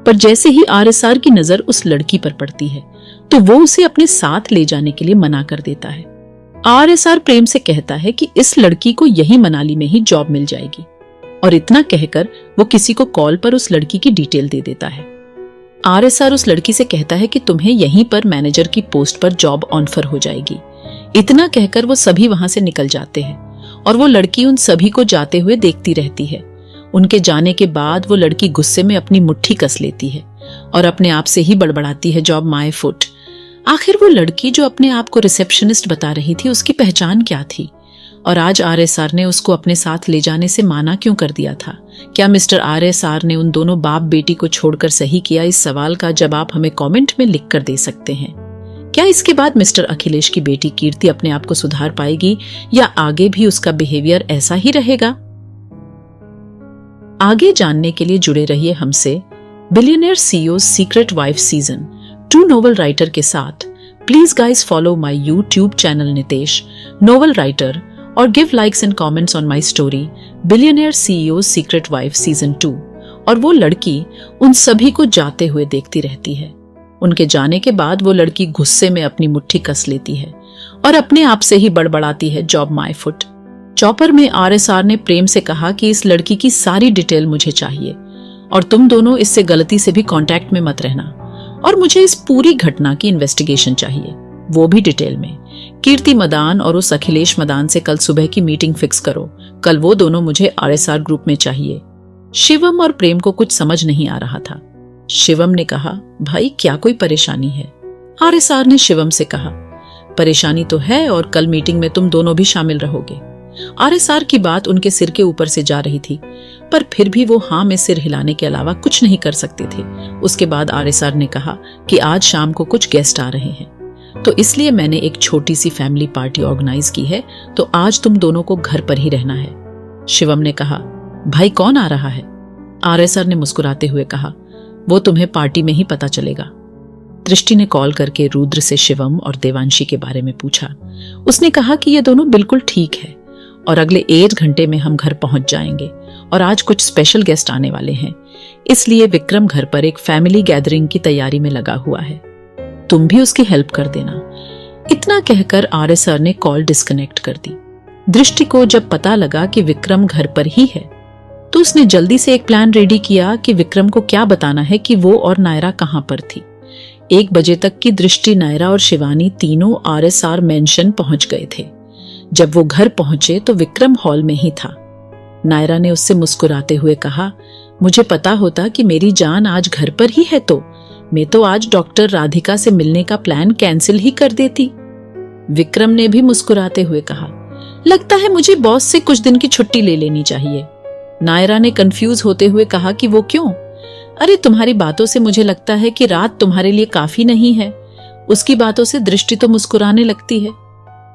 पर जैसे ही आरएसआर की नजर उस लड़की पर पड़ती है तो वो उसे अपने साथ ले जाने के लिए मना कर देता है। आरएसआर प्रेम से कहता है कि इस लड़की को यही मनाली में ही जॉब मिल जाएगी और इतना कहकर वो किसी को कॉल पर उस लड़की की डिटेल दे देता है। आरएसआर उस लड़की से कहता है कि तुम्हें यहीं पर मैनेजर की पोस्ट पर जॉब ऑफर हो जाएगी। इतना कहकर वो सभी वहां से निकल जाते हैं और वो लड़की उन सभी को जाते हुए देखती रहती है। उनके जाने के बाद वो लड़की गुस्से में अपनी मुट्ठी कस लेती है और अपने आप से ही बड़बड़ाती है, जॉब माय फुट। आखिर वो लड़की जो अपने आप को रिसेप्शनिस्ट बता रही थी, उसकी पहचान क्या थी और आज आरएसआर ने उसको अपने साथ ले जाने से माना क्यों कर दिया था? क्या मिस्टर आरएसआर ने उन दोनों बाप बेटी को छोड़कर सही किया? इस सवाल का जवाब हमें कमेंट में लिख कर दे सकते हैं। क्या इसके बाद मिस्टर अखिलेश की बेटी कीर्ति अपने आप को सुधार पाएगी या आगे भी उसका बिहेवियर ऐसा ही रहेगा? आगे जानने के लिए जुड़े रहिए हमसे billionaire CEO secret wife season 2 novel writer के साथ। Please guys follow my YouTube channel Nitesh novel writer और give likes and comments on my story billionaire CEO secret wife season 2। और वो लड़की उन सभी को जाते हुए देखती रहती है। उनके जाने के बाद वो लड़की गुस्से में अपनी मुट्ठी कस लेती है और अपने आप से ही बड़बड़ाती है, जॉब माय फुट। चॉपर में आरएसआर ने प्रेम से कहा कि इस लड़की की सारी डिटेल मुझे चाहिए और तुम दोनों इससे गलती से भी कांटेक्ट में मत रहना और मुझे इस पूरी घटना की इन्वेस्टिगेशन चाहिए, वो भी डिटेल में। कीर्ति मदान और उस अखिलेश मदान से कल सुबह की मीटिंग फिक्स करो। कल वो दोनों मुझे आरएसआर ग्रुप में चाहिए। शिवम और प्रेम को कुछ समझ नहीं आ रहा था। शिवम ने कहा, भाई क्या कोई परेशानी है? आरएसआर ने शिवम से कहा, परेशानी तो है और कल मीटिंग में तुम दोनों भी शामिल रहोगे। आरएसआर की बात उनके सिर के ऊपर से जा रही थी, पर फिर भी वो हाँ में सिर हिलाने के अलावा कुछ नहीं कर सकते थे। उसके बाद आरएसआर ने कहा कि आज शाम को कुछ गेस्ट आ रहे हैं, तो इसलिए मैंने एक छोटी सी फैमिली पार्टी ऑर्गेनाइज की है, तो आज तुम दोनों को घर पर ही रहना है। शिवम ने कहा, भाई कौन आ रहा है? आरएसआर ने मुस्कुराते हुए कहा, वो तुम्हें पार्टी में ही पता चलेगा। दृष्टि ने कॉल करके रुद्र से शिवम और देवांशी के बारे में पूछा। उसने कहा कि ये दोनों बिल्कुल ठीक है और अगले 1 घंटे में हम घर पहुंच जाएंगे और आज कुछ स्पेशल गेस्ट आने वाले हैं, इसलिए विक्रम घर पर एक फैमिली गैदरिंग की तैयारी में लगा हुआ है, तुम भी उसकी हेल्प कर देना। इतना कहकर आरएसआर ने कॉल डिस्कनेक्ट कर दी। दृष्टि को जब पता लगा कि विक्रम घर पर ही है तो उसने जल्दी से एक प्लान रेडी किया कि विक्रम को क्या बताना है कि वो और नायरा कहां पर थी। 1 बजे तक की दृष्टि, नायरा और शिवानी तीनों आरएसआर मेंशन पहुंच गए थे। जब वो घर पहुंचे तो विक्रम हॉल में ही था। नायरा ने उससे मुस्कुराते हुए कहा, मुझे पता होता कि मेरी जान आज घर पर ही है तो मैं तो आज डॉक्टर राधिका से मिलने का प्लान कैंसिल ही कर देती। विक्रम ने भी मुस्कुराते हुए कहा, लगता है मुझे बॉस से कुछ दिन की छुट्टी ले लेनी चाहिए। नायरा ने कंफ्यूज होते हुए कहा कि वो क्यों? अरे तुम्हारी बातों से मुझे लगता है कि रात तुम्हारे लिए काफी नहीं है। उसकी बातों से दृष्टि तो मुस्कुराने लगती है,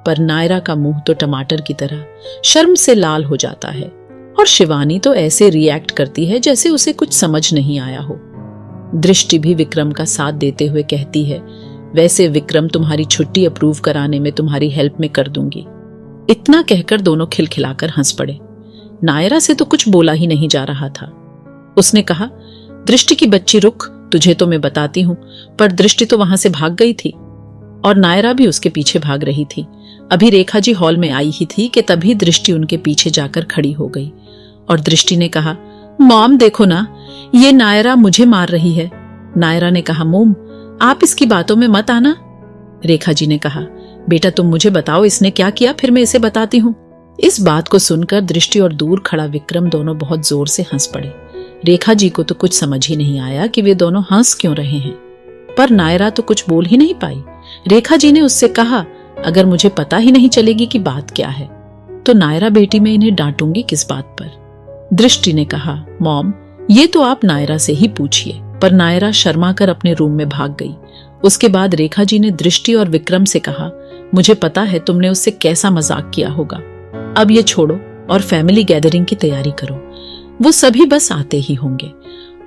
पर नायरा का मुंह तो टमाटर की तरह शर्म से लाल हो जाता है और शिवानी तो ऐसे रिएक्ट करती है जैसे उसे कुछ समझ नहीं आया हो। दृष्टि भी विक्रम का साथ देते हुए कहती है, वैसे विक्रम तुम्हारी छुट्टी अप्रूव कराने में तुम्हारी हेल्प में कर दूंगी। इतना कहकर दोनों खिलखिलाकर हंस पड़े। नायरा से तो कुछ बोला ही नहीं जा रहा था। उसने कहा, दृष्टि की बच्ची रुक, तुझे तो मैं बताती हूं। पर दृष्टि तो वहां से भाग गई थी और नायरा भी उसके पीछे भाग रही थी। अभी रेखा जी हॉल में आई ही थी कि तभी दृष्टि उनके पीछे जाकर खड़ी हो गई और दृष्टि ने कहा, मॉम देखो ना, ये नायरा मुझे मार रही है। नायरा ने कहा, मोम आप इसकी बातों में मत आना। रेखा जी ने कहा, बेटा तुम मुझे बताओ इसने क्या किया, फिर मैं इसे बताती हूँ। इस बात को सुनकर दृष्टि और दूर खड़ा विक्रम दोनों बहुत जोर से हंस पड़े। रेखा जी को तो कुछ समझ ही नहीं आया कि वे दोनों हंस क्यों रहे हैं, पर नायरा तो कुछ बोल ही नहीं पाई। रेखा जी ने उससे कहा, अगर मुझे पता ही नहीं चलेगी कि बात क्या है तो नायरा बेटी मैं इन्हें डांटूंगी किस बात पर। दृष्टि ने कहा, मॉम ये तो आप नायरा से ही पूछिए। पर नायरा शर्मा कर अपने रूम में भाग गई उसके बाद रेखा जी ने दृष्टि और विक्रम से कहा, मुझे पता है तुमने उससे कैसा मजाक किया होगा, अब ये छोड़ो और फैमिली गैदरिंग की तैयारी करो। वो सभी बस आते ही होंगे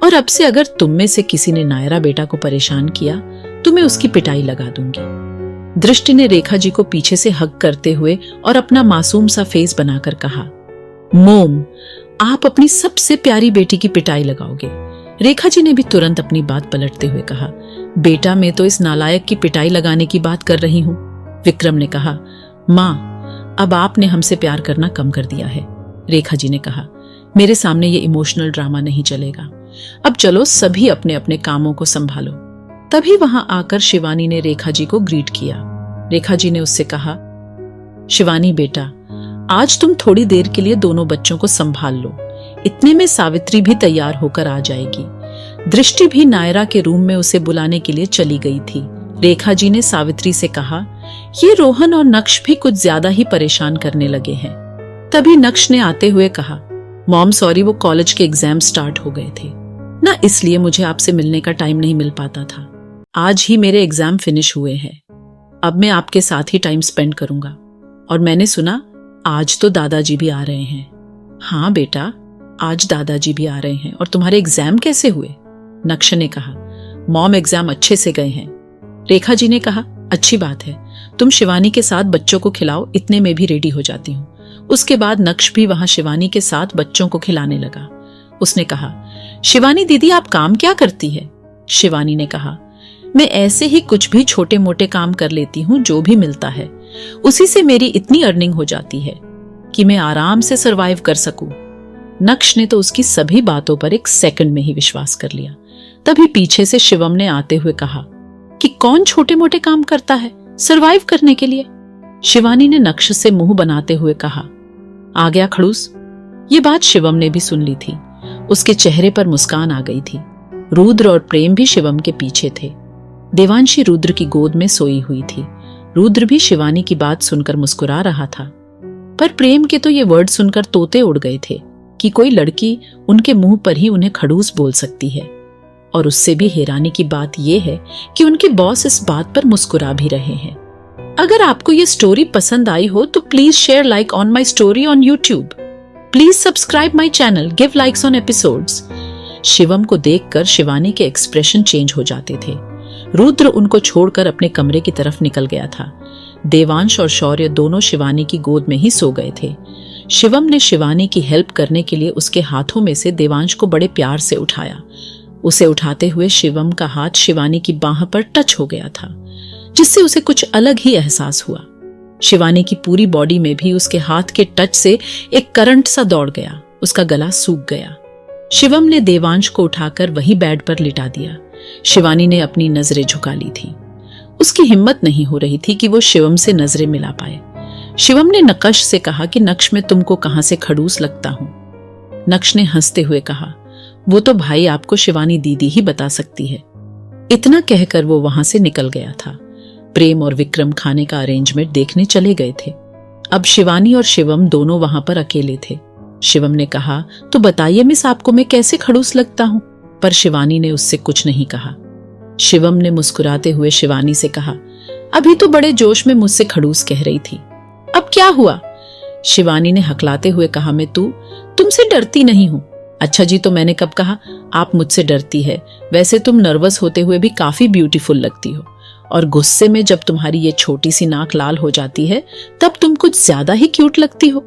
और अब से अगर तुम में से किसी ने नायरा बेटा को परेशान किया तो मैं उसकी पिटाई लगा दूंगी। दृष्टि ने रेखा जी को पीछे से हग करते हुए और अपना मासूम सा फेस बनाकर कहा, मोम, आप अपनी सबसे प्यारी बेटी की पिटाई लगाओगे। रेखा जी ने भी तुरंत अपनी बात पलटते हुए कहा, बेटा मैं तो इस नालायक की पिटाई लगाने की बात कर रही हूं। विक्रम ने कहा, माँ अब आपने हमसे प्यार करना कम कर दिया है। रेखा जी ने कहा, मेरे सामने ये इमोशनल ड्रामा नहीं चलेगा, अब चलो सभी अपने अपने कामों को संभालो। तभी वहां आकर शिवानी ने रेखा जी को ग्रीट किया। रेखा जी ने उससे कहा, शिवानी बेटा, आज तुम थोड़ी देर के लिए दोनों बच्चों को संभाल लो। इतने में सावित्री भी तैयार होकर आ जाएगी। दृष्टि भी नायरा के रूम में उसे बुलाने के लिए चली गई थी। रेखा जी ने सावित्री से कहा, ये रोहन और नक्श भी कुछ ज्यादा ही परेशान करने लगे हैं। तभी नक्श ने आते हुए कहा, मॉम सॉरी, वो कॉलेज के एग्जाम स्टार्ट हो गए थे ना, इसलिए मुझे आपसे मिलने का टाइम नहीं मिल पाता था। आज ही मेरे एग्जाम फिनिश हुए हैं, अब मैं आपके साथ ही टाइम स्पेंड करूंगा। और मैंने सुना आज तो दादाजी भी आ रहे हैं। हाँ बेटा, आज दादाजी भी आ रहे हैं। और तुम्हारे एग्जाम कैसे हुए? नक्श ने कहा, मॉम एग्जाम अच्छे से गए हैं। रेखा जी ने कहा, अच्छी बात है, तुम शिवानी के साथ बच्चों को खिलाओ, इतने में भी रेडी हो जाती हूँ। उसके बाद नक्श भी वहां शिवानी के साथ बच्चों को खिलाने लगा। उसने कहा, शिवानी दीदी आप काम क्या करती है? शिवानी ने कहा, मैं ऐसे ही कुछ भी छोटे मोटे काम कर लेती हूँ, जो भी मिलता है उसी से मेरी इतनी अर्निंग हो जाती है कि मैं आराम से सरवाइव कर सकूं। नक्श ने तो उसकी सभी बातों पर एक सेकंड में ही विश्वास कर लिया। तभी पीछे से शिवम ने आते हुए कहा कि कौन छोटे मोटे काम करता है सरवाइव करने के लिए? शिवानी ने नक्श से मुंह बनाते हुए कहा, आ गया खड़ूस। ये बात शिवम ने भी सुन ली थी। उसके चेहरे पर मुस्कान आ गई थी। रुद्र और प्रेम भी शिवम के पीछे थे। देवांशी रुद्र की गोद में सोई हुई थी। रुद्र भी शिवानी की बात सुनकर मुस्कुरा रहा था, पर प्रेम के तो ये वर्ड सुनकर तोते उड़ गए थे कि कोई लड़की उनके मुंह पर ही उन्हें खड़ूस बोल सकती है। और उससे भी हैरानी की बात यह है कि उनके बॉस इस बात पर मुस्कुरा भी रहे हैं। अगर आपको ये स्टोरी पसंद आई हो तो please share like on my story on YouTube. Please subscribe my channel, give likes on episodes. Shivam को देखकर शिवानी के एक्सप्रेशन चेंज हो जाते थे। रुद्र उनको छोड़कर अपने कमरे की तरफ निकल गया था। देवांश और शौर्य दोनों शिवानी की गोद में ही सो गए थे। शिवम ने शिवानी की हेल्प करने के लिए उसके हाथों में से देवांश को बड़े प्यार से उठाया। उसे उठाते हुए शिवम का हाथ शिवानी की बाह पर टच हो गया था, जिससे उसे कुछ अलग ही एहसास हुआ। शिवानी की पूरी बॉडी में भी उसके हाथ के टच से एक करंट सा दौड़ गया। उसका गला सूख गया। शिवम ने देवांश को उठाकर वही बेड पर लिटा दिया। शिवानी ने अपनी नजरें झुका ली थी। उसकी हिम्मत नहीं हो रही थी कि वो शिवम से नजरें मिला पाए। शिवम ने नक्श से कहा कि नक्श में तुमको कहां से खड़ूस लगता हूं? नक्श ने हंसते हुए कहा, वो तो भाई आपको शिवानी दीदी ही बता सकती है। इतना कहकर वो वहां से निकल गया था। प्रेम और विक्रम खाने का अरेंजमेंट देखने चले गए थे। अब शिवानी और शिवम दोनों वहां पर अकेले थे। शिवम ने कहा, तो बताइए मिस, आपको मैं कैसे खड़ूस लगता हूं? पर शिवानी ने उससे कुछ नहीं कहा। शिवम ने मुस्कुराते हुए शिवानी से कहा, अभी तो बड़े जोश में मुझसे खड़ूस कह रही थी, अब क्या हुआ? शिवानी ने हकलाते हुए कहा, मैं तुमसे डरती नहीं हूं। अच्छा जी, तो मैंने कब कहा आप मुझसे डरती है? वैसे तुम नर्वस होते हुए भी काफी ब्यूटीफुल लगती हो, और गुस्से में जब तुम्हारी ये छोटी सी नाक लाल हो जाती है तब तुम कुछ ज्यादा ही क्यूट लगती हो।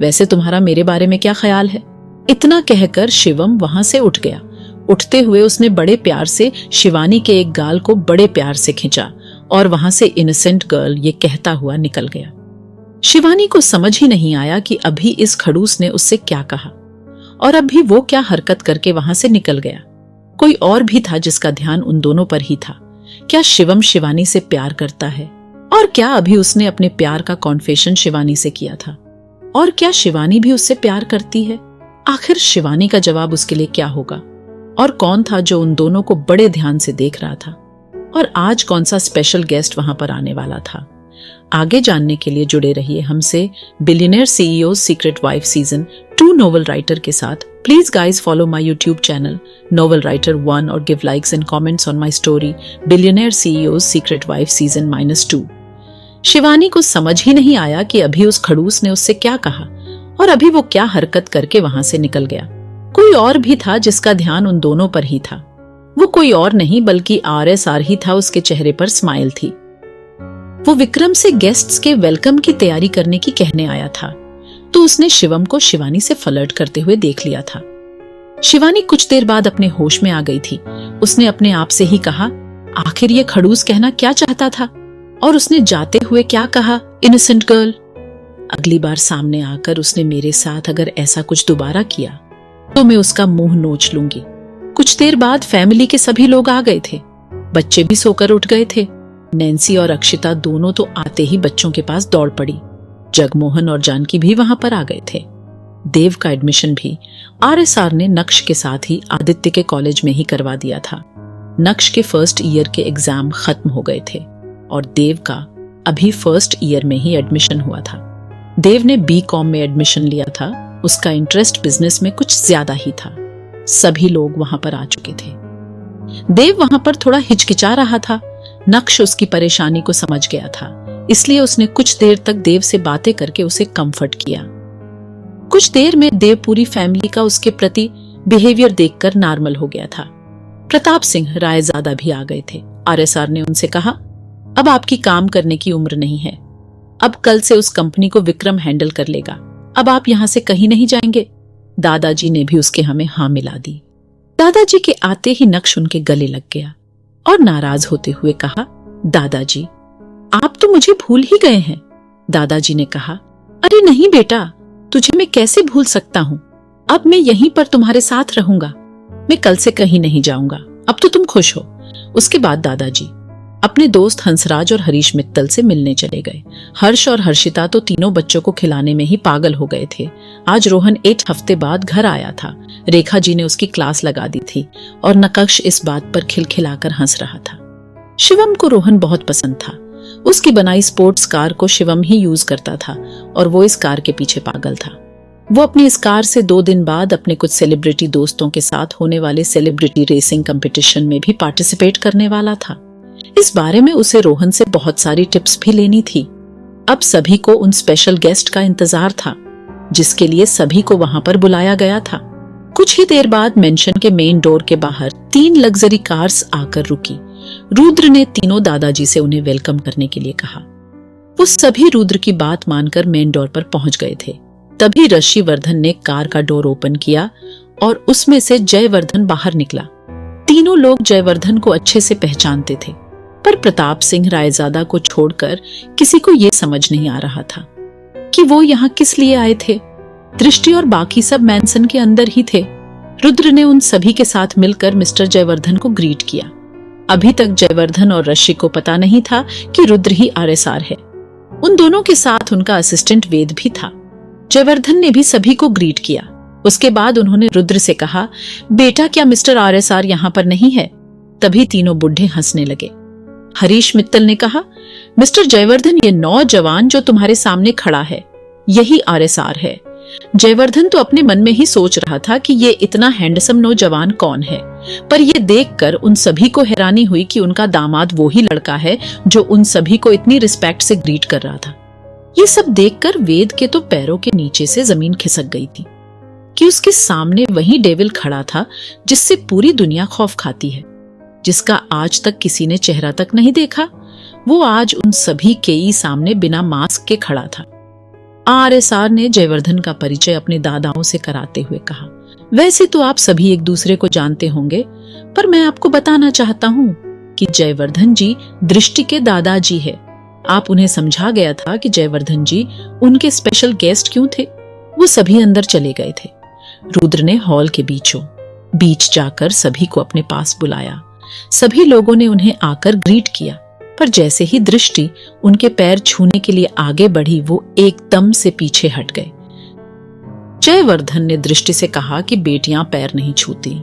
वैसे तुम्हारा मेरे बारे में क्या ख्याल है? इतना कहकर शिवम वहां से उठ गया। उठते हुए उसने बड़े प्यार से शिवानी के एक गाल को बड़े प्यार से खींचा और वहां से इनोसेंट गर्ल ये कहता हुआ निकल गया। शिवानी को समझ ही नहीं आया कि अभी इस खड़ूस ने उससे क्या कहा और अभी वो क्या हरकत करके वहां से निकल गया। कोई और भी था जिसका ध्यान उन दोनों पर ही था। क्या शिवम शिवानी से प्यार करता है? और क्या अभी उसने अपने प्यार का कॉन्फेशन शिवानी से किया था? और क्या शिवानी भी उससे प्यार करती है? आखिर शिवानी का जवाब उसके लिए क्या होगा? और कौन था जो उन दोनों को बड़े ध्यान से देख रहा था? और आज कौन सा स्पेशल गेस्ट वहां पर आने वाला था? आगे जानने के लिए जुड़े रहिए हमसे billionaire CEO secret wife season 2 novel writer के साथ। Please guys follow my YouTube channel novel writer 1 और give likes and comments on my story billionaire CEO secret wife season -2। Shivani को समझ ही नहीं आया कि अभी उस खड़ूस ने उससे क्या कहा और अभी वो क्या हरकत करके वहां से निकल गया। कोई और भी था जिसका ध्यान उन दोनों पर ही था। वो कोई और नहीं बल्कि RSR ही था। उसके चेहरे पर स्माइल थी। वो विक्रम से गेस्ट्स के वेलकम की तैयारी करने की कहने आया था तो उसने शिवम को शिवानी से फ्लर्ट करते हुए देख लिया था। शिवानी कुछ देर बाद अपने होश में आ गई थी। उसने अपने आप से ही कहा, आखिर ये खड़ूस कहना क्या चाहता था और उसने जाते हुए क्या कहा, इनोसेंट गर्ल। अगली बार सामने आकर उसने मेरे साथ अगर ऐसा कुछ दोबारा किया तो मैं उसका मुंह नोच लूंगी। कुछ देर बाद फैमिली के सभी लोग आ गए थे। बच्चे भी सोकर उठ गए थे। नैन्सी और अक्षिता दोनों तो आते ही बच्चों के पास दौड़ पड़ी। जगमोहन और जानकी भी वहां पर आ गए थे। देव का एडमिशन भी RSR ने नक्श के साथ ही आदित्य के कॉलेज में ही करवा दिया था। नक्श के फर्स्ट ईयर के एग्जाम खत्म हो गए थे और देव का अभी फर्स्ट ईयर में ही एडमिशन हुआ था। देव ने BCom में एडमिशन लिया था। उसका इंटरेस्ट बिजनेस में कुछ ज्यादा ही था। सभी लोग वहां पर आ चुके थे। देव वहां पर थोड़ा हिचकिचा रहा था। नक्श उसकी परेशानी को समझ गया था, इसलिए उसने कुछ देर तक देव से बातें करके उसे कंफर्ट किया। कुछ देर में देव पूरी फैमिली का उसके प्रति बिहेवियर देखकर नॉर्मल हो गया था। प्रताप सिंह रायजादा भी आ गए थे। RSR ने उनसे कहा, अब आपकी काम करने की उम्र नहीं है। अब कल से उस कंपनी को विक्रम हैंडल कर लेगा। अब आप यहां से कहीं नहीं जाएंगे। दादाजी ने भी उसके हमें हाँ मिला दी। दादाजी के आते ही नक्श उनके गले लग गया और नाराज होते हुए कहा, दादाजी आप तो मुझे भूल ही गए हैं। दादाजी ने कहा, अरे नहीं बेटा, तुझे मैं कैसे भूल सकता हूँ। अब मैं यहीं पर तुम्हारे साथ रहूंगा। मैं कल से कहीं नहीं जाऊंगा। अब तो तुम खुश हो। उसके बाद दादाजी अपने दोस्त हंसराज और हरीश मित्तल से मिलने चले गए। हर्ष और हर्षिता तो तीनों बच्चों को खिलाने में ही पागल हो गए थे। आज रोहन 8 हफ्ते बाद घर आया था। रेखा जी ने उसकी क्लास लगा दी थी और नक्श इस बात पर खिलखिलाकर हंस रहा था। शिवम को रोहन बहुत पसंद था। उसकी बनाई स्पोर्ट्स कार को शिवम ही यूज करता था और वो इस कार के पीछे पागल था। वो अपनी इस कार से 2 दिन बाद अपने कुछ सेलिब्रिटी दोस्तों के साथ होने वाले सेलिब्रिटी रेसिंग कंपटीशन में भी पार्टिसिपेट करने वाला था। इस बारे में उसे रोहन से बहुत सारी टिप्स भी लेनी थी। अब सभी को उन स्पेशल गेस्ट का इंतजार था जिसके लिए सभी को वहां पर बुलाया गया था। कुछ ही देर बाद मेंशन के मेन डोर के बाहर 3 लग्जरी कार्स आकर रुकी। रुद्र ने तीनों दादाजी से उन्हें वेलकम करने के लिए कहा। वो सभी रुद्र की बात मानकर मेन डोर पर पहुंच गए थे। तभी ऋषिवर्धन ने कार का डोर ओपन किया और उसमें से जयवर्धन बाहर निकला। तीनों लोग जयवर्धन को अच्छे से पहचानते थे, पर प्रताप सिंह रायजादा को छोड़कर किसी को यह समझ नहीं आ रहा था कि वो यहाँ किस लिए आए थे। दृष्टि और बाकी सब मैंसन के अंदर ही थे। रुद्र ने उन सभी के साथ मिलकर मिस्टर जयवर्धन को ग्रीट किया। अभी तक जयवर्धन और ऋषि को पता नहीं था कि रुद्र ही RSR है। उन दोनों के साथ उनका असिस्टेंट वेद भी था। जयवर्धन ने भी सभी को ग्रीट किया। उसके बाद उन्होंने रुद्र से कहा, बेटा क्या मिस्टर RSR यहाँ पर नहीं है? तभी तीनों बुढ़े हंसने लगे। हरीश मित्तल ने कहा, मिस्टर जयवर्धन, ये नौजवान जो तुम्हारे सामने खड़ा है यही RSR है। जयवर्धन तो अपने मन में ही सोच रहा था कि ये इतना हैंडसम नौजवान कौन है, पर ये देखकर उन सभी को हैरानी हुई कि उनका दामाद वो ही लड़का है जो उन सभी को इतनी रिस्पेक्ट से ग्रीट कर रहा था। ये सब देखकर वेद के तो पैरों के नीचे से जमीन खिसक गई थी कि उसके सामने वही डेविल खड़ा था जिससे पूरी दुनिया खौफ खाती है, जिसका आज तक किसी ने चेहरा तक नहीं देखा। वो आज उन सभी के ही सामने बिना मास्क के खड़ा था। RSR ने जयवर्धन का परिचय अपने दादाओं से कराते हुए कहा, वैसे तो आप सभी एक दूसरे को जानते होंगे, पर मैं आपको बताना चाहता हूँ कि जयवर्धन जी दृष्टि के दादाजी है। आप उन्हें समझा गया था कि जयवर्धन जी उनके स्पेशल गेस्ट क्यों थे। वो सभी अंदर चले गए थे। रुद्र ने हॉल के बीच जाकर सभी को अपने पास बुलाया। सभी लोगों ने उन्हें आकर ग्रीट किया, पर जैसे ही दृष्टि उनके पैर छूने के लिए आगे बढ़ी वो एकदम से पीछे हट गए। जयवर्धन ने दृष्टि से कहा कि बेटियां पैर नहीं छूती।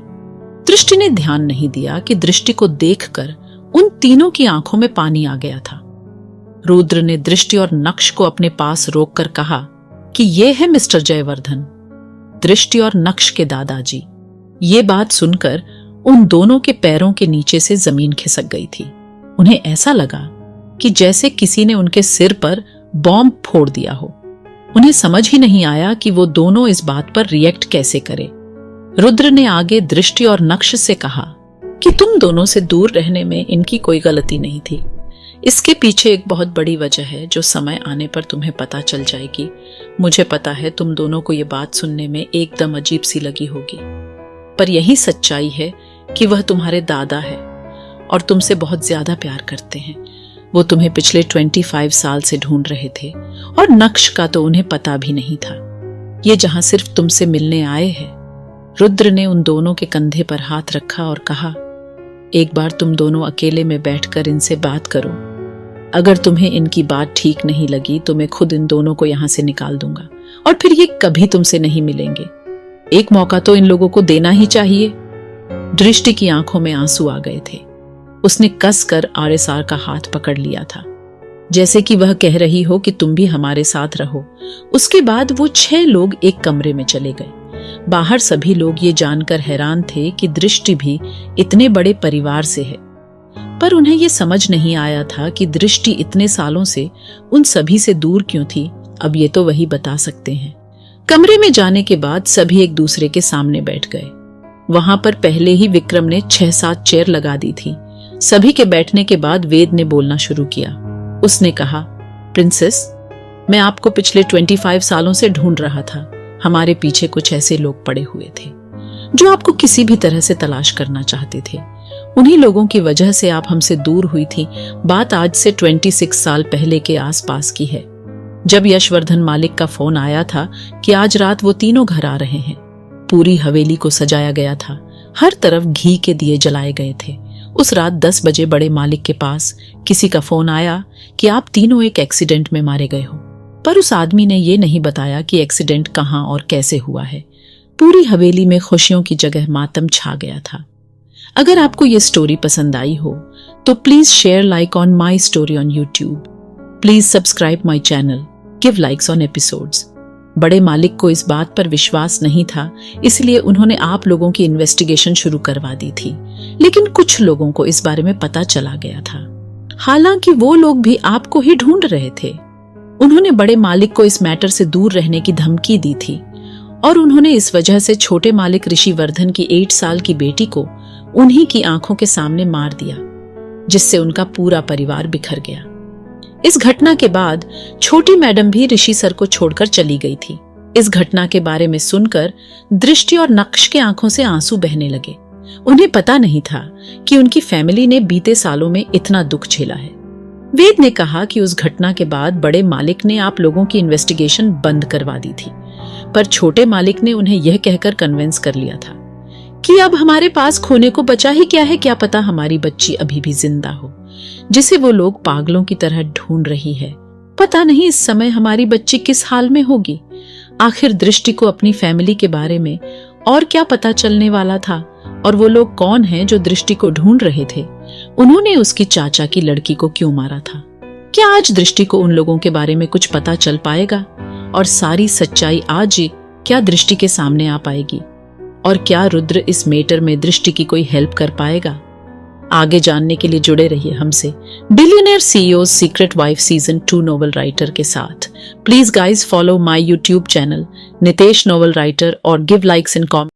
दृष्टि ने ध्यान नहीं दिया कि दृष्टि को देखकर उन तीनों की आंखों में पानी आ गया था। रुद्र ने दृष्टि और नक्श को अपने पास रोककर कहा कि ये है मिस्टर जयवर्धन, दृष्टि और नक्श के दादाजी। ये बात सुनकर उन दोनों के पैरों के नीचे से जमीन खिसक गई थी। उन्हें ऐसा लगा कि जैसे किसी ने उनके सिर पर बॉम्ब फोड़ दिया हो। उन्हें समझ ही नहीं आया कि वो दोनों इस बात पर रिएक्ट कैसे करें। रुद्र ने आगे दृष्टि और नक्श से कहा कि तुम दोनों से दूर रहने में इनकी कोई गलती नहीं थी। इसके पीछे एक बहुत बड़ी वजह है जो समय आने पर तुम्हें पता चल जाएगी। मुझे पता है तुम दोनों को ये बात सुनने में एकदम अजीब सी लगी होगी, पर यही सच्चाई है कि वह तुम्हारे दादा है और तुमसे बहुत ज्यादा प्यार करते हैं। वो तुम्हें पिछले 25 साल से ढूंढ रहे थे और नक्श का तो उन्हें पता भी नहीं था। ये जहां सिर्फ तुमसे मिलने आए हैं। रुद्र ने उन दोनों के कंधे पर हाथ रखा और कहा, एक बार तुम दोनों अकेले में बैठकर इनसे बात करो। अगर तुम्हें इनकी बात ठीक नहीं लगी तो मैं खुद इन दोनों को यहां से निकाल दूंगा और फिर ये कभी तुमसे नहीं मिलेंगे। एक मौका तो इन लोगों को देना ही चाहिए। दृष्टि की आंखों में आंसू आ गए थे। उसने कसकर आरएसआर का हाथ पकड़ लिया था, जैसे कि वह कह रही हो कि तुम भी हमारे साथ रहो। उसके बाद वो 6 लोग एक कमरे में चले गए। बाहर सभी लोग ये जानकर हैरान थे कि दृष्टि भी इतने बड़े परिवार से है, पर उन्हें ये समझ नहीं आया था कि दृष्टि इतने सालों से उन सभी से दूर क्यों थी। अब ये तो वही बता सकते हैं। कमरे में जाने के बाद सभी एक दूसरे के सामने बैठ गए। वहां पर पहले ही विक्रम ने 6-7 चेयर लगा दी थी। सभी के बैठने के बाद वेद ने बोलना शुरू किया। उसने कहा, प्रिंसेस, मैं आपको पिछले 25 सालों से ढूंढ रहा था। हमारे पीछे कुछ ऐसे लोग पड़े हुए थे जो आपको किसी भी तरह से तलाश करना चाहते थे। उन्हीं लोगों की वजह से आप हमसे दूर हुई थी। बात आज से 26 साल पहले के आसपास की है, जब यशवर्धन मालिक का फोन आया था कि आज रात वो तीनों घर आ रहे हैं। पूरी हवेली को सजाया गया था, हर तरफ घी के दिए जलाए गए थे। उस रात 10 बजे बड़े मालिक के पास किसी का फोन आया कि आप तीनों एक एक्सीडेंट में मारे गए हो, पर उस आदमी ने ये नहीं बताया कि एक्सीडेंट कहां और कैसे हुआ है। पूरी हवेली में खुशियों की जगह मातम छा गया था। अगर आपको ये स्टोरी पसंद आई हो तो please share like on my story on YouTube. Please subscribe my channel, give likes on episodes. बड़े मालिक को इस बात पर विश्वास नहीं था, इसलिए उन्होंने आप लोगों की इन्वेस्टिगेशन शुरू करवा दी थी। लेकिन कुछ लोगों को इस बारे में पता चला गया था। हालांकि वो लोग भी आपको ही ढूंढ रहे थे। उन्होंने बड़े मालिक को इस मैटर से दूर रहने की धमकी दी थी और उन्होंने इस वजह से छोटे मालिक ऋषिवर्धन की 8 साल की बेटी को उन्हीं की आंखों के सामने मार दिया, जिससे उनका पूरा परिवार बिखर गया। इस घटना के बाद छोटी मैडम भी ऋषि सर को छोड़कर चली गई थी। इस घटना के बारे में सुनकर दृष्टि और नक्श के आंखों से आंसू बहने लगे। उन्हें पता नहीं था कि उनकी फैमिली ने बीते सालों में इतना दुख झेला है। वेद ने कहा कि उस घटना के बाद बड़े मालिक ने आप लोगों की इन्वेस्टिगेशन बंद करवा दी थी, पर छोटे मालिक ने उन्हें यह कहकर कन्विंस कर लिया था कि अब हमारे पास खोने को बचा ही क्या है, क्या पता हमारी बच्ची अभी भी जिंदा हो, जिसे वो लोग पागलों की तरह ढूंढ रही है। पता नहीं इस समय हमारी बच्ची किस हाल में होगी। आखिर दृष्टि को अपनी फैमिली के बारे में और क्या पता चलने वाला था, और वो लोग कौन हैं जो दृष्टि को ढूंढ रहे थे। उन्होंने उसकी चाचा की लड़की को क्यों मारा था। क्या आज दृष्टि को उन लोगों के बारे में कुछ पता चल पाएगा और सारी सच्चाई आज क्या दृष्टि के सामने आ पाएगी, और क्या रुद्र इस मैटर में दृष्टि की कोई हेल्प कर पाएगा। आगे जानने के लिए जुड़े रहिए हमसे billionaire CEO secret wife season 2 novel writer के साथ। Please guys follow my YouTube channel Nitesh novel writer और गिव लाइक्स इन कॉमेंट।